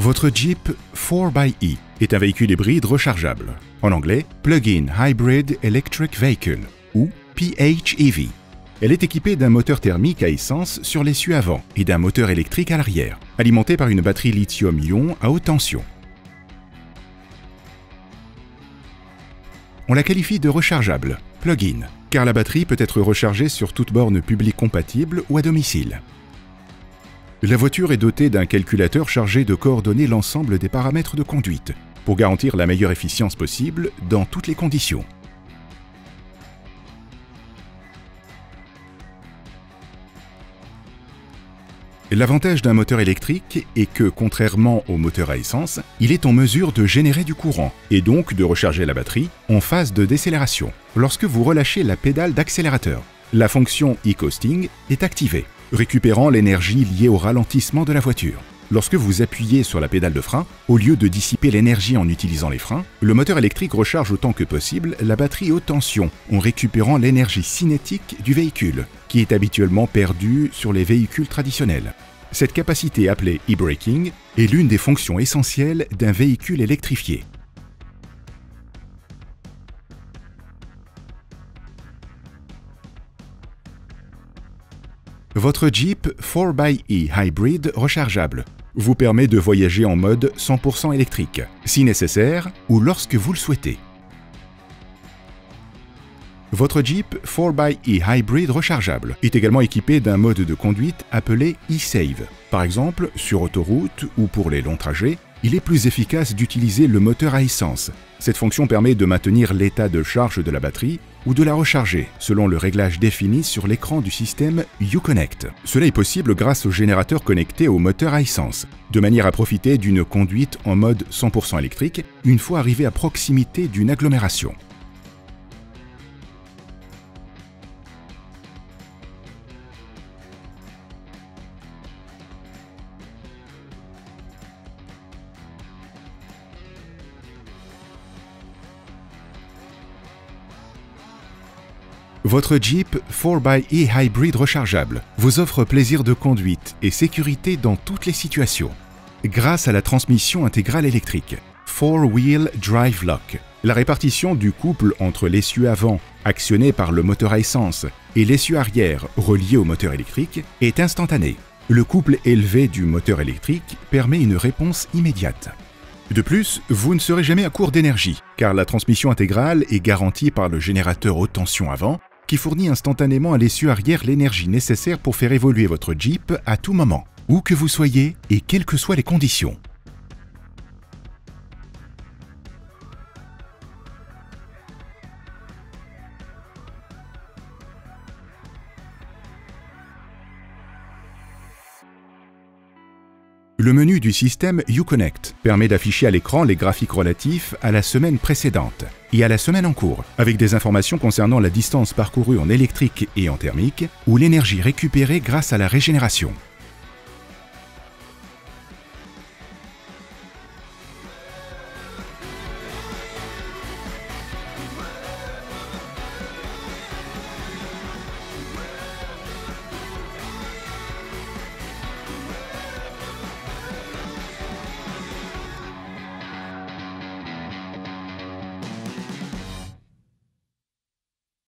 Votre Jeep 4xe est un véhicule hybride rechargeable, en anglais Plug-in Hybrid Electric Vehicle ou PHEV. Elle est équipée d'un moteur thermique à essence sur l'essieu avant et d'un moteur électrique à l'arrière, alimenté par une batterie lithium-ion à haute tension. On la qualifie de rechargeable, plug-in, car la batterie peut être rechargée sur toute borne publique compatible ou à domicile. La voiture est dotée d'un calculateur chargé de coordonner l'ensemble des paramètres de conduite pour garantir la meilleure efficience possible dans toutes les conditions. L'avantage d'un moteur électrique est que, contrairement au moteur à essence, il est en mesure de générer du courant et donc de recharger la batterie en phase de décélération. Lorsque vous relâchez la pédale d'accélérateur, la fonction e-coasting est activée, récupérant l'énergie liée au ralentissement de la voiture. Lorsque vous appuyez sur la pédale de frein, au lieu de dissiper l'énergie en utilisant les freins, le moteur électrique recharge autant que possible la batterie haute tension en récupérant l'énergie cinétique du véhicule, qui est habituellement perdue sur les véhicules traditionnels. Cette capacité appelée e-braking est l'une des fonctions essentielles d'un véhicule électrifié. Votre Jeep 4xe Hybrid rechargeable vous permet de voyager en mode 100% électrique, si nécessaire ou lorsque vous le souhaitez. Votre Jeep 4xe Hybrid rechargeable est également équipé d'un mode de conduite appelé e-Save. Par exemple, sur autoroute ou pour les longs trajets, il est plus efficace d'utiliser le moteur à essence. Cette fonction permet de maintenir l'état de charge de la batterie ou de la recharger, selon le réglage défini sur l'écran du système Uconnect. Cela est possible grâce au générateur connecté au moteur à essence, de manière à profiter d'une conduite en mode 100% électrique une fois arrivé à proximité d'une agglomération. Votre Jeep 4xe Hybrid rechargeable vous offre plaisir de conduite et sécurité dans toutes les situations. Grâce à la transmission intégrale électrique, 4-Wheel Drive Lock, la répartition du couple entre l'essieu avant, actionné par le moteur à essence, et l'essieu arrière, relié au moteur électrique, est instantanée. Le couple élevé du moteur électrique permet une réponse immédiate. De plus, vous ne serez jamais à court d'énergie, car la transmission intégrale est garantie par le générateur haute tension avant, qui fournit instantanément à l'essieu arrière l'énergie nécessaire pour faire évoluer votre Jeep à tout moment, où que vous soyez et quelles que soient les conditions. Le menu du système Uconnect permet d'afficher à l'écran les graphiques relatifs à la semaine précédente et à la semaine en cours, avec des informations concernant la distance parcourue en électrique et en thermique ou l'énergie récupérée grâce à la régénération.